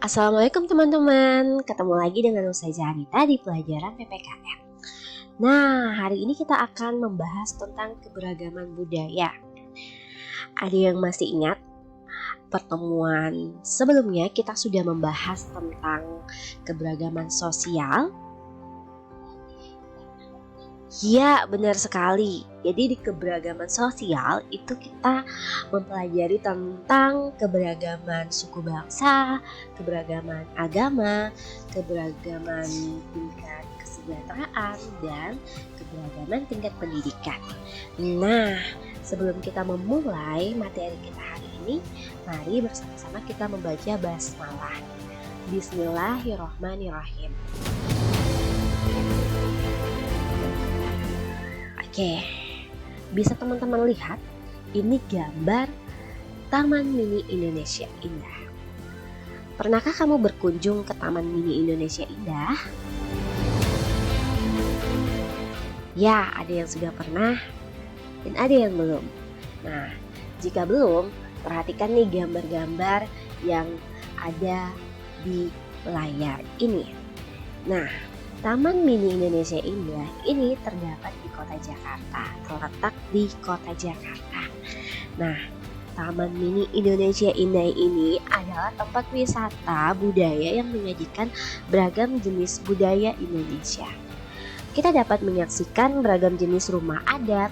Assalamualaikum teman-teman, ketemu lagi dengan Ustazah Anita di pelajaran PPKN. Nah, hari ini kita akan membahas tentang keberagaman budaya. Ada yang masih ingat pertemuan sebelumnya kita sudah membahas tentang keberagaman sosial? Ya, benar sekali. Jadi di keberagaman sosial itu kita mempelajari tentang keberagaman suku bangsa, keberagaman agama, keberagaman tingkat kesejahteraan, dan keberagaman tingkat pendidikan. Nah, sebelum kita memulai materi kita hari ini, mari bersama-sama kita membaca basmalah. Bismillahirrahmanirrahim. Oke, bisa teman-teman lihat ini gambar Taman Mini Indonesia Indah. Pernahkah kamu berkunjung ke Taman Mini Indonesia Indah? Ya, ada yang sudah pernah dan ada yang belum. Nah, jika belum, perhatikan nih gambar-gambar yang ada di layar ini. Nah, Taman Mini Indonesia Indah ini terdapat di Kota Jakarta, terletak di Kota Jakarta. Nah, Taman Mini Indonesia Indah ini adalah tempat wisata budaya yang menyajikan beragam jenis budaya Indonesia. Kita dapat menyaksikan beragam jenis rumah adat,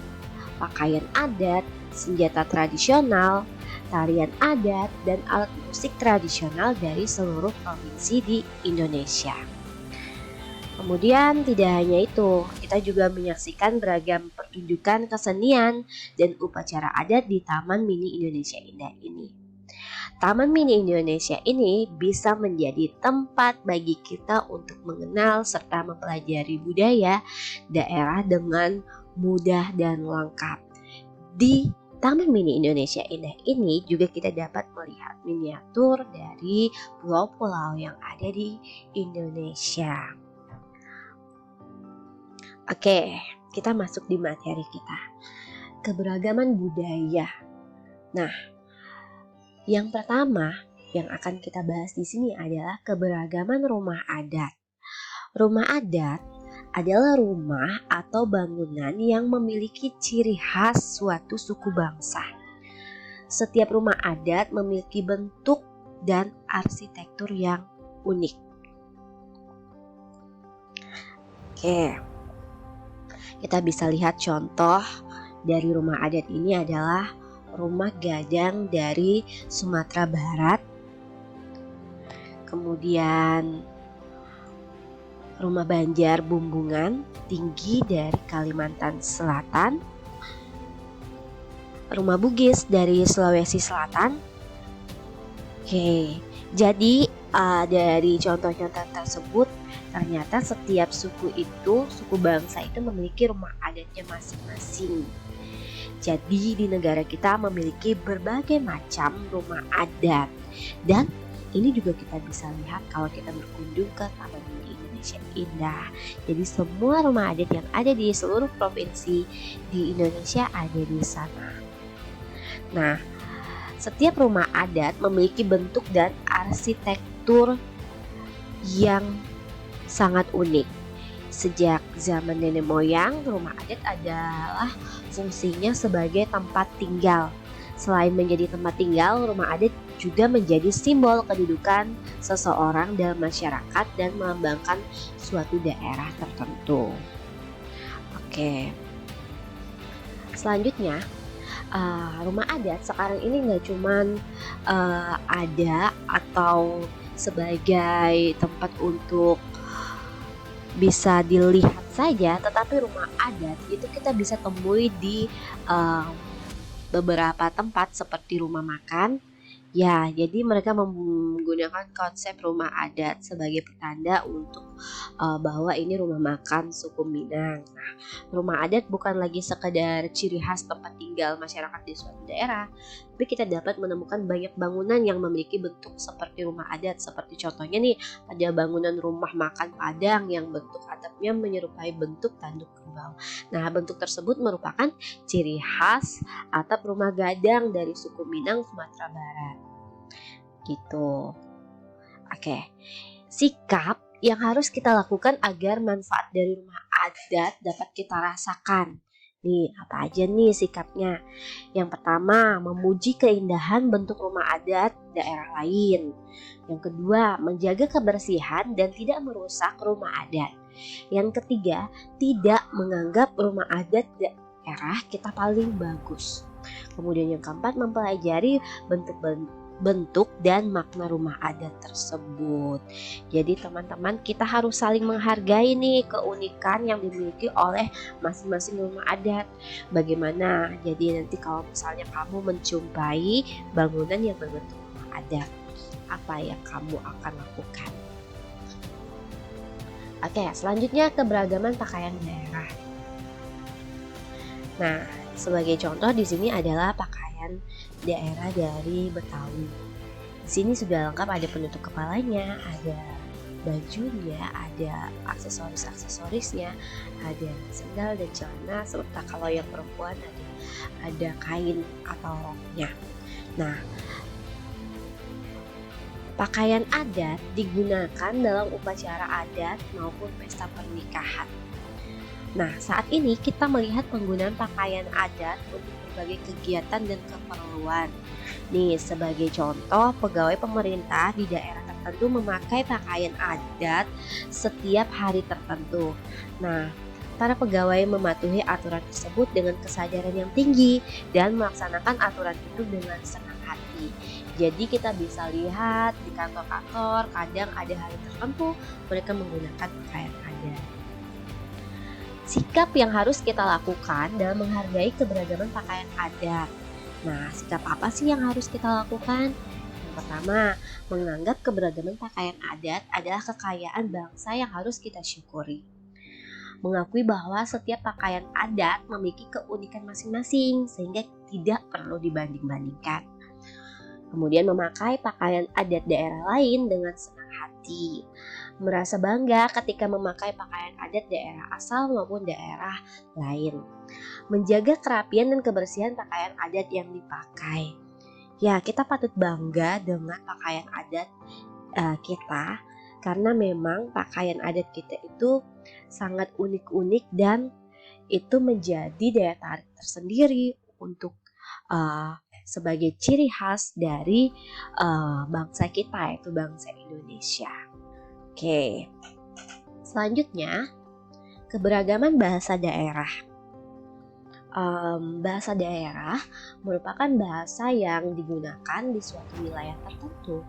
pakaian adat, senjata tradisional, tarian adat, dan alat musik tradisional dari seluruh provinsi di Indonesia. Kemudian tidak hanya itu, kita juga menyaksikan beragam pertunjukan kesenian dan upacara adat di Taman Mini Indonesia Indah ini. Taman Mini Indonesia ini bisa menjadi tempat bagi kita untuk mengenal serta mempelajari budaya daerah dengan mudah dan lengkap. Di Taman Mini Indonesia Indah ini juga kita dapat melihat miniatur dari pulau-pulau yang ada di Indonesia. Oke, kita masuk di materi kita. Keberagaman budaya. Nah, yang pertama yang akan kita bahas di sini adalah keberagaman rumah adat. Rumah adat adalah rumah atau bangunan yang memiliki ciri khas suatu suku bangsa. Setiap rumah adat memiliki bentuk dan arsitektur yang unik. Oke. Kita bisa lihat contoh dari rumah adat ini adalah rumah gadang dari Sumatera Barat. Kemudian rumah Banjar Bumbungan tinggi dari Kalimantan Selatan. Rumah Bugis dari Sulawesi Selatan. Oke, jadi dari contoh-contoh tersebut ternyata setiap suku bangsa itu memiliki rumah adatnya masing-masing. Jadi di negara kita memiliki berbagai macam rumah adat. Dan ini juga kita bisa lihat kalau kita berkunjung ke Taman Mini Indonesia Indah. Jadi semua rumah adat yang ada di seluruh provinsi di Indonesia ada di sana. Nah, setiap rumah adat memiliki bentuk dan arsitektur yang sangat unik. Sejak zaman nenek moyang, rumah adat adalah fungsinya sebagai tempat tinggal. Selain menjadi tempat tinggal, rumah adat juga menjadi simbol kedudukan seseorang dalam masyarakat dan melambangkan suatu daerah tertentu. Oke. Selanjutnya, rumah adat sekarang ini nggak cuman ada atau sebagai tempat untuk bisa dilihat saja, tetapi rumah adat itu kita bisa temui di beberapa tempat seperti rumah makan. Ya, jadi mereka menggunakan konsep rumah adat sebagai pertanda untuk bahwa ini rumah makan suku Minang. Nah, rumah adat bukan lagi sekedar ciri khas tempat tinggal masyarakat di suatu daerah, tapi kita dapat menemukan banyak bangunan yang memiliki bentuk seperti rumah adat. Seperti contohnya nih, ada bangunan rumah makan Padang yang bentuk atapnya menyerupai bentuk tanduk kerbau. Nah, bentuk tersebut merupakan ciri khas atap rumah gadang dari suku Minang, Sumatera Barat. Gitu. Oke, sikap yang harus kita lakukan agar manfaat dari rumah adat dapat kita rasakan. Nih, apa aja nih sikapnya? Yang pertama, memuji keindahan bentuk rumah adat daerah lain. Yang kedua, menjaga kebersihan dan tidak merusak rumah adat. Yang ketiga, tidak menganggap rumah adat daerah kita paling bagus. Kemudian yang keempat, mempelajari bentuk dan makna rumah adat tersebut. Jadi teman-teman, kita harus saling menghargai nih keunikan yang dimiliki oleh masing-masing rumah adat. Bagaimana? Jadi nanti kalau misalnya kamu menjumpai bangunan yang berbentuk rumah adat, apa yang kamu akan lakukan? Oke, selanjutnya keberagaman pakaian daerah. Nah, sebagai contoh di sini adalah pakaian daerah dari Betawi. Di sini sudah lengkap, ada penutup kepalanya, ada bajunya, ada aksesorisnya, ada sendal dan celana, serta kalau yang perempuan ada kain atau roknya. Nah, pakaian adat digunakan dalam upacara adat maupun pesta pernikahan. Nah, saat ini kita melihat penggunaan pakaian adat untuk berbagai kegiatan dan keperluan. Nih, sebagai contoh, pegawai pemerintah di daerah tertentu memakai pakaian adat setiap hari tertentu. Nah, para pegawai mematuhi aturan tersebut dengan kesadaran yang tinggi dan melaksanakan aturan itu dengan senang hati. Jadi kita bisa lihat di kantor-kantor kadang ada hari tertentu mereka menggunakan pakaian adat. Sikap yang harus kita lakukan dalam menghargai keberagaman pakaian adat. Nah, sikap apa sih yang harus kita lakukan? Yang pertama, menganggap keberagaman pakaian adat adalah kekayaan bangsa yang harus kita syukuri. Mengakui bahwa setiap pakaian adat memiliki keunikan masing-masing sehingga tidak perlu dibanding-bandingkan. Kemudian memakai pakaian adat daerah lain dengan senang hati. Merasa bangga ketika memakai pakaian adat daerah asal maupun daerah lain. Menjaga kerapian dan kebersihan pakaian adat yang dipakai. Ya, kita patut bangga dengan pakaian adat kita karena memang pakaian adat kita itu sangat unik-unik dan itu menjadi daya tarik tersendiri untuk sebagai ciri khas dari bangsa kita, yaitu bangsa Indonesia. Oke, selanjutnya keberagaman bahasa daerah. Bahasa daerah merupakan bahasa yang digunakan di suatu wilayah tertentu.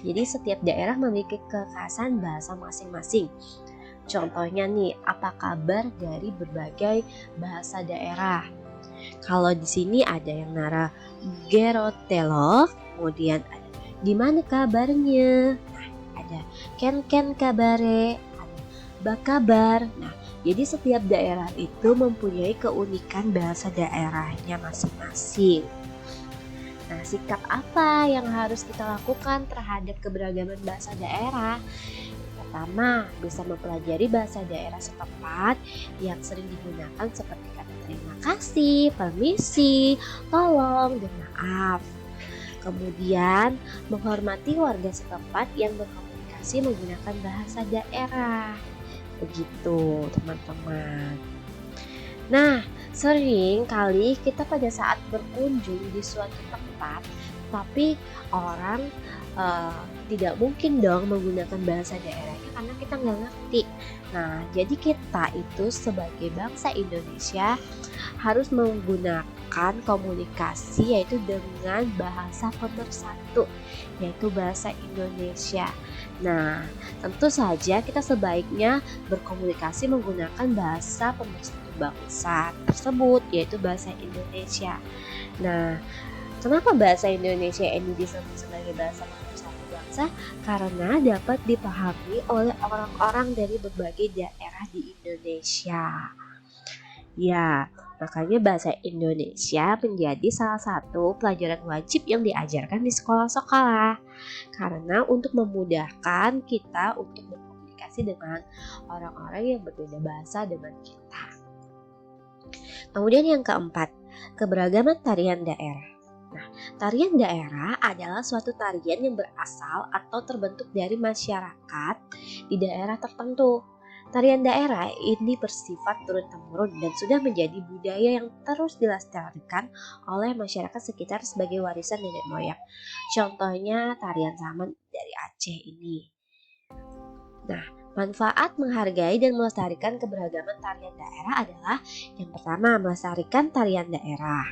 Jadi setiap daerah memiliki kekhasan bahasa masing-masing. Contohnya nih, apa kabar dari berbagai bahasa daerah. Kalau di sini ada yang nara gerotelo, kemudian ada di mana kabarnya. Ada ken kabare, ada bakabar. Nah, jadi setiap daerah itu mempunyai keunikan bahasa daerahnya masing-masing. Nah, sikap apa yang harus kita lakukan terhadap keberagaman bahasa daerah? Pertama, bisa mempelajari bahasa daerah setempat yang sering digunakan seperti kata terima kasih, permisi, tolong, dan maaf. Kemudian, menghormati warga setempat yang berkomunikasi menggunakan bahasa daerah. Begitu, teman-teman. Nah, sering kali kita pada saat berkunjung di suatu tempat, tapi orang tidak mungkin dong menggunakan bahasa daerahnya karena kita nggak ngerti. Nah, jadi kita itu sebagai bangsa Indonesia harus menggunakan komunikasi yaitu dengan bahasa pemersatu, yaitu bahasa Indonesia. Nah, tentu saja kita sebaiknya berkomunikasi menggunakan bahasa pemersatu bangsa tersebut, yaitu bahasa Indonesia. Nah, kenapa bahasa Indonesia ini disebut sebagai bahasa pemersatu bangsa? Karena dapat dipahami oleh orang-orang dari berbagai daerah di Indonesia. Ya, makanya bahasa Indonesia menjadi salah satu pelajaran wajib yang diajarkan di sekolah-sekolah. Karena untuk memudahkan kita untuk berkomunikasi dengan orang-orang yang berbeda bahasa dengan kita. Kemudian yang keempat, keberagaman tarian daerah. Tarian daerah adalah suatu tarian yang berasal atau terbentuk dari masyarakat di daerah tertentu. Tarian daerah ini bersifat turun-temurun dan sudah menjadi budaya yang terus dilestarikan oleh masyarakat sekitar sebagai warisan nenek moyang. Contohnya tarian Saman dari Aceh ini. Manfaat menghargai dan melestarikan keberagaman tarian daerah adalah yang pertama, melestarikan tarian daerah.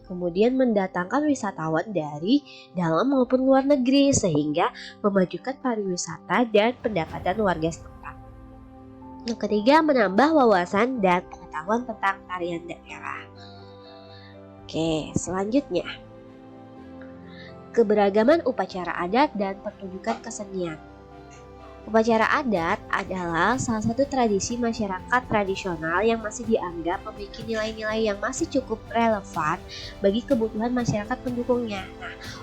Kemudian mendatangkan wisatawan dari dalam maupun luar negeri sehingga memajukan pariwisata dan pendapatan warga setempat. Yang ketiga, menambah wawasan dan pengetahuan tentang tarian daerah. Oke, selanjutnya. Keberagaman upacara adat dan pertunjukan kesenian. Upacara adat adalah salah satu tradisi masyarakat tradisional yang masih dianggap memiliki nilai-nilai yang masih cukup relevan bagi kebutuhan masyarakat pendukungnya.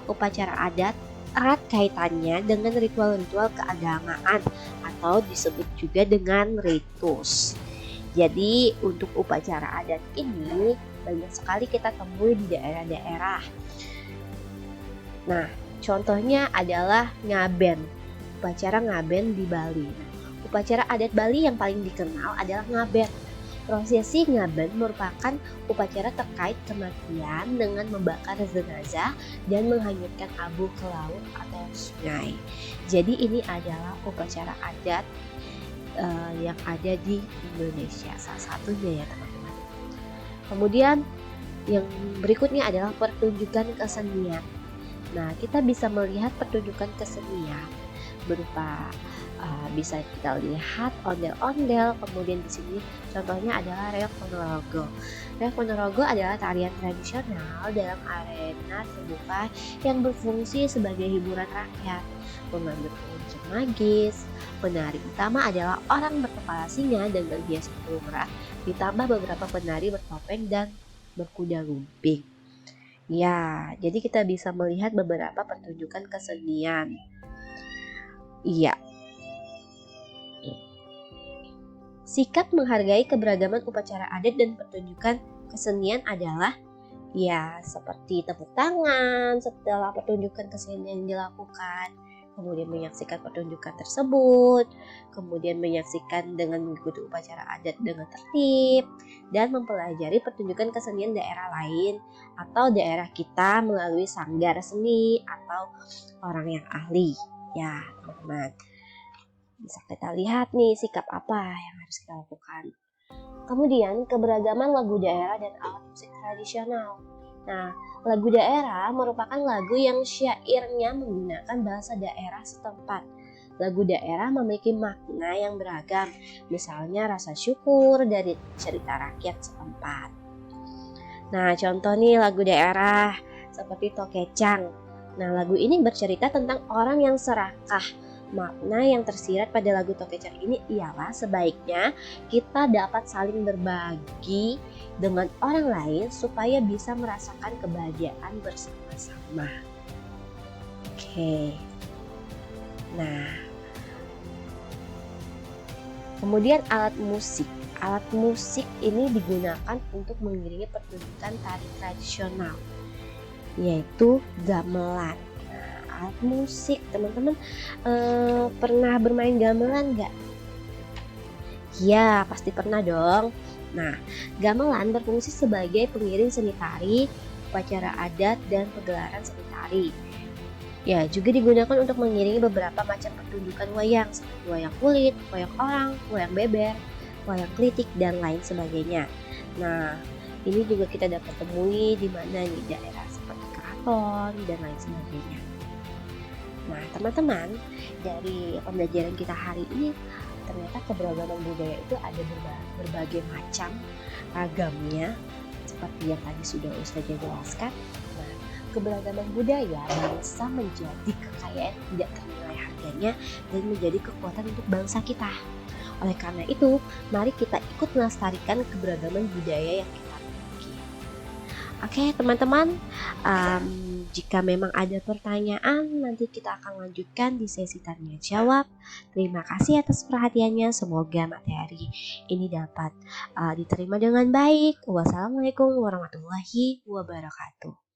Upacara adat erat kaitannya dengan ritual-ritual keagamaan atau disebut juga dengan ritus. Jadi untuk upacara adat ini banyak sekali kita temui di daerah-daerah. Contohnya adalah ngaben. Upacara ngaben di Bali. Upacara adat Bali yang paling dikenal adalah ngaben. Prosesi ngaben merupakan upacara terkait kematian dengan membakar jenazah dan menghanyutkan abu ke laut atau sungai. Jadi ini adalah upacara adat yang ada di Indonesia, salah satunya ya teman-teman. Kemudian yang berikutnya adalah pertunjukan kesenian. Kita bisa melihat pertunjukan kesenian berupa bisa kita lihat ondel-ondel. Kemudian di sini contohnya adalah reok ponorogo. Reok ponorogo adalah tarian tradisional dalam arena terbuka yang berfungsi sebagai hiburan rakyat, mengandung unsur magis. Penari utama adalah orang berkepala singa dan berhias pelungrat, ditambah beberapa penari bertopeng dan berkuda lumping. Ya, jadi kita bisa melihat beberapa pertunjukan kesenian. Iya. Sikap menghargai keberagaman upacara adat dan pertunjukan kesenian adalah seperti tepuk tangan setelah pertunjukan kesenian yang dilakukan, kemudian menyaksikan pertunjukan tersebut, kemudian menyaksikan dengan mengikuti upacara adat dengan tertib, dan mempelajari pertunjukan kesenian daerah lain atau daerah kita melalui sanggar seni atau orang yang ahli. Ya teman-teman, bisa kita lihat nih sikap apa yang harus kita lakukan. Kemudian keberagaman lagu daerah dan alat musik tradisional. Lagu daerah merupakan lagu yang syairnya menggunakan bahasa daerah setempat. Lagu daerah memiliki makna yang beragam, misalnya rasa syukur dari cerita rakyat setempat. Contoh nih lagu daerah seperti Tokecang. Lagu ini bercerita tentang orang yang serakah. Makna yang tersirat pada lagu Tokecang ini ialah sebaiknya kita dapat saling berbagi dengan orang lain supaya bisa merasakan kebahagiaan bersama-sama. Oke. Kemudian alat musik. Alat musik ini digunakan untuk mengiringi pertunjukan tari tradisional, yaitu gamelan. Alat musik, teman-teman pernah bermain gamelan nggak? Ya, pasti pernah dong. Gamelan berfungsi sebagai pengiring seni tari, upacara adat, dan pegelaran seni tari. Ya, juga digunakan untuk mengiringi beberapa macam pertunjukan wayang seperti wayang kulit, wayang orang, wayang beber, wayang klitik, dan lain sebagainya. Ini juga kita dapat temui di mana di daerah seperti Keraton dan lain sebagainya. Teman-teman, dari pembelajaran kita hari ini ternyata keberagaman budaya itu ada berbagai macam ragamnya seperti yang tadi sudah Ustazah jelaskan. Keberagaman budaya bisa menjadi kekayaan tidak ternilai harganya dan menjadi kekuatan untuk bangsa kita. Oleh karena itu, mari kita ikut melestarikan keberagaman budaya yang kita miliki. Oke teman-teman, jika memang ada pertanyaan, nanti kita akan lanjutkan di sesi tanya jawab. Terima kasih atas perhatiannya. Semoga materi ini dapat diterima dengan baik. Wassalamualaikum warahmatullahi wabarakatuh.